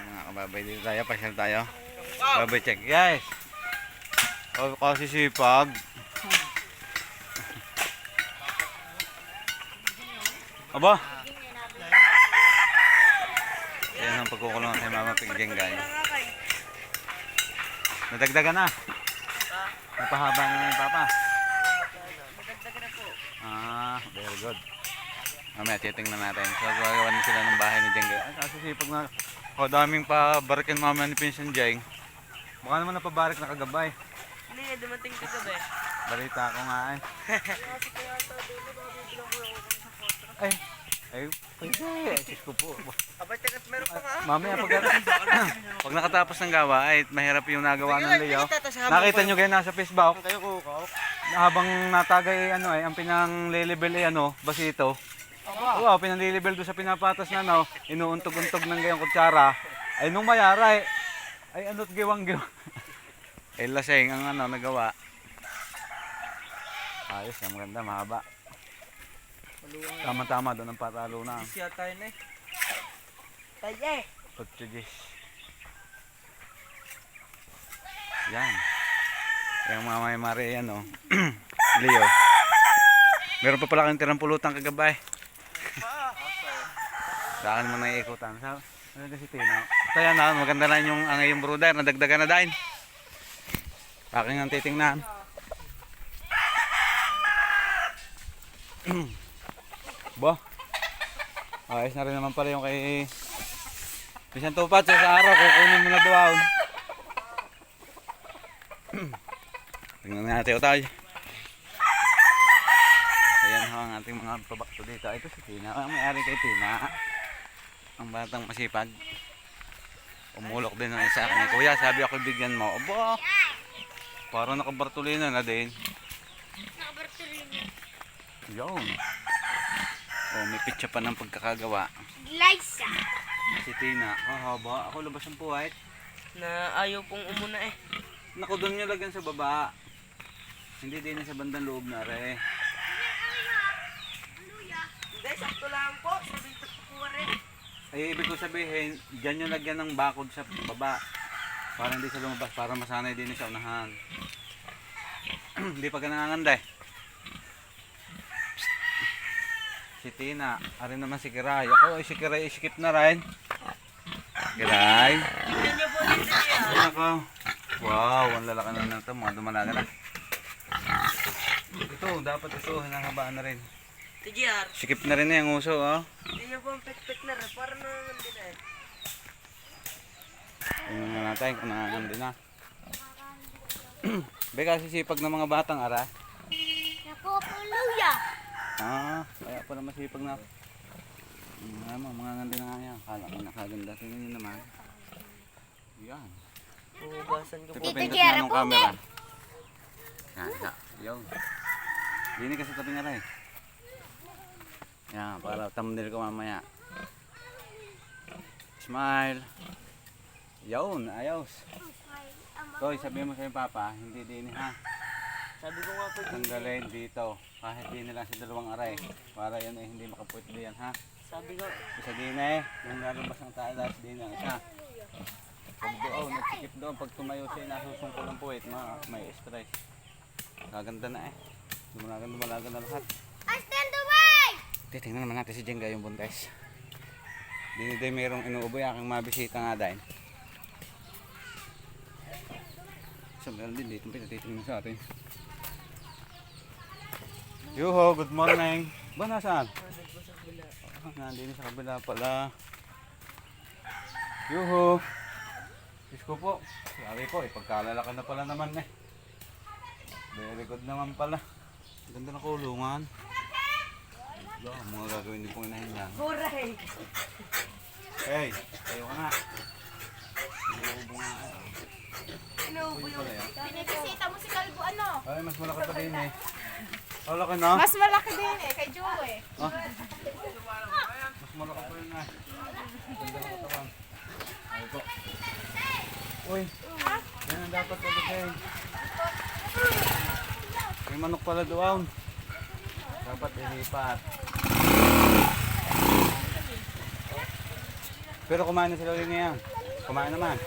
Mga kababay dito tayo, pasyal tayo. Babay check guys. O kasi sipag. Aba. Yan ang pagkukulong kay Mama Pigjeng guys. Nadagdagan na. Napahaba na yung papa. Madagdagan na po. Very good. Mamaya titingnan natin. So gagawa na sila ng bahay ni Jeng. Ay kasi sipag na. O daming pabarikin mama ni Pinsan Jeng. Baka naman napabarik na kagabay. Hindi, dumating ka gabi. Balita ko nga eh. Ay, pwede. Sis ko po. Abay, tagat meron pa nga. Mamaya pag nakatapos ng gawa ay mahirap yung nagawa ng layout. Nakita nyo kayo nasa Facebook. Kayo kukaw. Habang natagay ang pinang-lelebel basito. Wow, pinang-lelebel doon sa pinapatas na inuuntog-untog ng gayong kutsara. Ay nung mayara ay ano't giwang-giwang. Ay laseng ang nagawa. Ayos, ang maganda, mahaba. Tama-tama doon ang patalo na. Siya tayo na eh. Tayo eh. Portuguese. Yan. Yung mamay mare Leo. Meron pa pala kang tirang pulutan kagabay. Sa akin mo naiikutan. Ano kasi Tina? Ito yan maganda na yung brother. Nadagdagan na dahil. Aking ang titingnan. Ba? Ayos na rin naman pala yung kay Bisan Tupat sa araw. Kukunin mo na doon. Tingnan natin tayo. Ayan ang ating mga probakto dito. Ito si Tina. Ang may-ari kay Tina. Ang batang masipag. Umulok din ng isa kanya. Kuya, sabi ako bigyan mo. Aba! Parang nakabartolina na din. Nakabartolina. Yun. May pitsa pa ng pagkakagawa. Liza. Si Tina. Haba. Ako labas ang puwait. Na ayaw pong umuna eh. Naku, doon nyo lagyan sa baba. Hindi din sa bandang loob na re. Hindi, sakto lang po. Sabi ito po rin. Ay, ibig ko sabihin, dyan nyo lagyan ng bakod sa baba. Para hindi siya lumabas. Para masanay din sa unahan. Hindi pa gananganganda eh. Si Tina. Arin naman si Kiray. Ako si Kiray isikip na rin. Kiray. Tingnan niyo po dito niya. Ako. Wow, ang lalaki na ito. Mga dumalaga na. Ito, dapat ito. Hinahabaan na rin. TGR. Sikip na rin na yung uso. Tingnan niyo po ang pek-pek na rin. Para naman din eh. Tingnan nga natin kung nangangandi na. Beka, sisipag ng mga batang ara. Nakupuluya. Kaya pala masipag na. Mga ngandi na nga yan. Kala ko nakaganda. Tingnan nyo naman. Yan. Hugasan ko Ito po. pa pindot na ng camera. Yan, yun. Dini kasi tabi nga rin. Yan, para thumbnail ko mamaya. Smile. Yun, ayos. Toy, sabihin mo sa yung papa, hindi din ha. Sabi ko nga po. Tanggalin dito. Kahit din nila sa dalawang aray. Para yan ay hindi makapuit diyan ha. Sabi ko. Isa din yung lalabas ng talas din ang isa. Pag doon, nagsikip doon, pag tumayo siya, nasusungkol ang puwit, may stress. Gaganda na eh. Dumalagan na lahat. I stand away! Titingnan naman natin si Jenga yung buntes. Diniday mayroong inuuboy, aking mabisita nga dahil. So meron din dito, pinatitingnan sa atin. Yuho, good morning. Ba nasaan? Nandito sa kabila pala. Yuho. Isko po. Sabi ko, pagkalalaki na pala naman eh. Very good naman pala. Ganda na kulungan. Mga gagawin din pong inahin yan. Huray! Hey, tayo ka nga. Inuubo nga. Inuubo yung. Pinibisita mo si Kalbo ano? Ay, mas malaki pa din eh. Oh, laki na? Mas malaki din kay Joey. Mas malaki pa rin na. Ganda na katawan. Ay po. Uy, yan ang dapat pagkain. May manok pala doon. Dapat ilipat. Pero kumain na sila ulit niya. Kumain naman.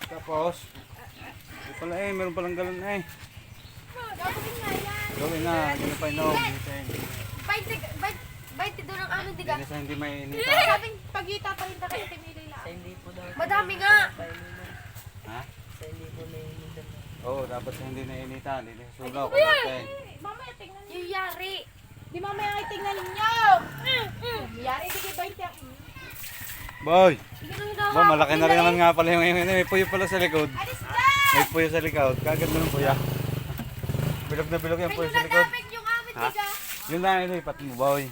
Tapos, ito pala meron palang galon na eh. Gagawin nga yan. Gawin na, hindi na pa inom. Bite doon ang ano, diga. Hindi sa hindi may inita. Sabing pagita pa rin tayo timili lang. Sa hindi po daw. Madami nga. Painuman. Ha? Sa hindi po nainitan. Oo, dapat sa hindi na inita. Hindi na sugaw. Mamaya tingnan niyo. Yung yari. Di mamaya ay tingnan ninyo. Yari, sige 20. Boy! Sige nung daw. Ba, malaki na rin naman nga pala yung may puyo pala sa likod. Alis dyan! May puyo sa likod. Kaganda ng puya. Bilog na bilog yung puyo sa likod. Nagamit yung amin, Ha? diga. Yun lang ilipat mo, boy.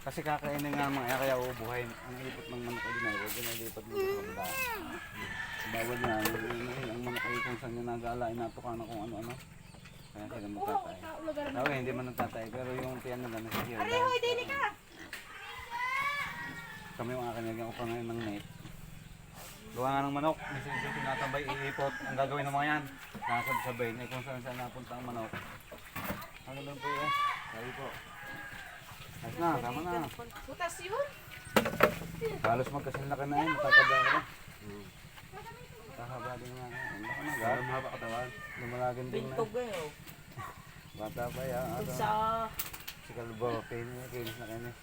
Kasi kakainin nga mga kaya ubuhay. Ang ipot ng manok ay dinay. Huwag na ilipat mo sa kabila. Bawal na. Ang manok ay kung saan niya nagala. Inatuka na kung ano-ano. Kaya sila magtatay. Tawag, hindi man nagtatay. Pero yung tiyan nila nasisira. Areho, dili ka. Kami yung akin, nagyan ko pa ngayon ng net. Gawa nga ng manok, minsan tinatambay, iipot. Ang gagawin ng mga yan, nakasabay na kung saan saan napunta ang manok. Ano lang po yun? Sabi po. Ayos na, tama na. Butas yun. Halos magkasinlaki na yun, matakaba ka na. Mahaba din nga. Ang baka na, gano'n mahaba katawan. Lumalagan din na. Bintog eh. Bata pa yan. Ano, Sa... si Kalbo, kinis na kinis.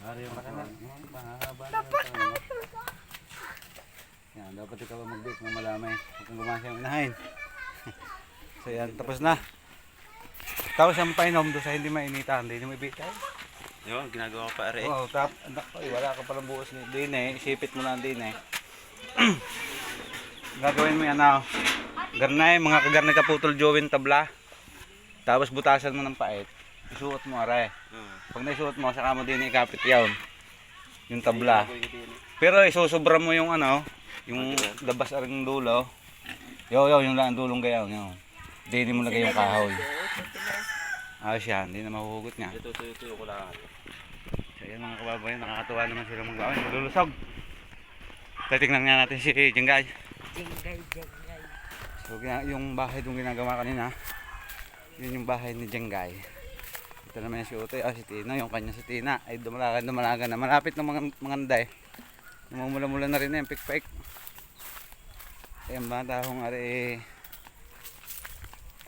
Hari yung laki na. Mahaba na yung taon. Yan, dapat ikaw mag-bake ng malamay. Huwag kang gumasa yung inahin. So yan, tapos na. Tapos ang painom doon sa hindi mainitan. Hindi mo i-bake tayo. Yun, ginagawa ko pa rin. Oo, anak ko, wala ka palang bukas din eh. Isipit mo lang din eh. Gagawin mo yan na. Garnay, mga kagarnay kaputol jowin tabla. Tapos butasan mo ng pait. Isuot mo aray. Pag naisuot mo, saka mo din ikapit yun. Yung tabla. Pero isusobra mo yung ano, yung labas aring dulo. Yo, yung lang dulong gayaw. Dini mo lagay yung kahoy. Ayos yan, hindi na mahuhugot nga. Ito ko lang. So yan mga kababayan, nakakatuwa naman sila mag-awin. Malulusog. Titignan nga natin si Jenggay. Jenggay. So yung bahay doon ginagawa kanina, yun yung bahay ni Jenggay. Ito naman si Utoy, si Tina, yung kanya si Tina. Ay dumalagan na. Malapit ng mga anday. Namumula-mula na rin na yung pikpik. Ayan bata akong ari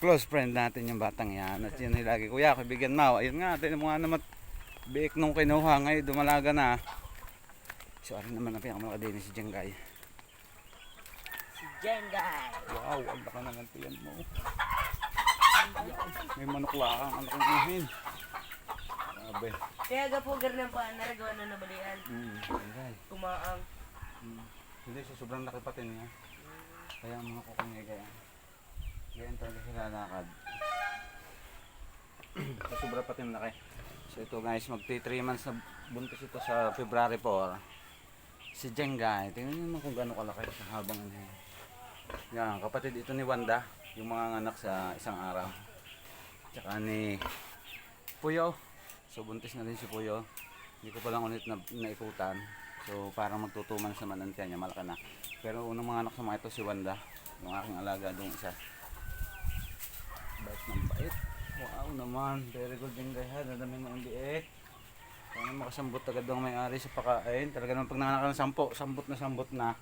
close friend natin yung batang yan. At yun ay lagi, kuya, kaibigan mo. Ayun nga, tinan mo nga naman, biik nung kinuha ngayon, dumalaga na. So, arin naman ang pinakamalakadini si Jenggay. Si Jenggay. Wow, ang laka naman tiyan mo. May manok lang, ang kanihin. Grabe. Kaya gapugar ng paan, naragawa na nabalian. Jenggay. Kumaang. Hindi, so sobrang laki pati niya. Kaya ang mga kukunyay kaya. Ganyan talaga sila lakad. So, sobra pati yung laki. So ito guys, magti 3 months na buntis ito sa February 4. Si Jenggay, tingnan niyo naman kung gaano kalaki sa habang ano. Yan, kapatid ito ni Wanda, yung mga anak sa isang araw. Tsaka ni Puyo. So buntis na rin si Puyo. Hindi ko pa lang ulit na naikutan. So parang magtutuman sa manantiyan niya, malaki na. Pero unang mga anak sa mga ito si Wanda, yung aking alaga doon isa. Bait ng bait. Wow naman, very good yung gaya, nadami mo ang liit. Sana makasambot agad ang may-ari sa pakain. Talaga naman pag nanganak ng 10, sambot na.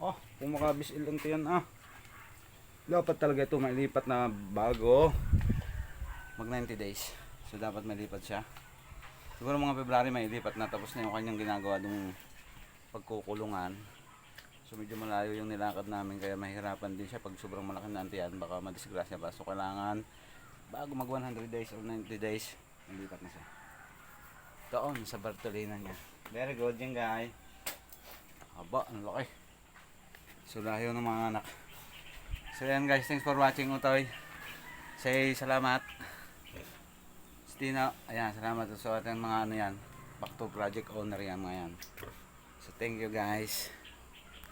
Oh, kung makabisil lang ito yan dapat talaga ito mailipat na bago mag 90 days. So dapat mailipat siya. Siguro mga February mailipat na, tapos na yung kanyang ginagawa dung pagkukulungan. So medyo malayo yung nilakad namin, kaya mahirapan din siya pag sobrang malaki na antiyan, baka madisgrasya pa. So kailangan bago mag 100 days or 90 days, mailipat na siya. Doon sa Bartolina niya. Very good yung guy. Aba, ang laki. So layo ng mga anak. So yan guys, thanks for watching Utoy. Say salamat. Tina, ayan, salamat sa ating mga ano yan. Back to project owner yan mga yan. So thank you guys.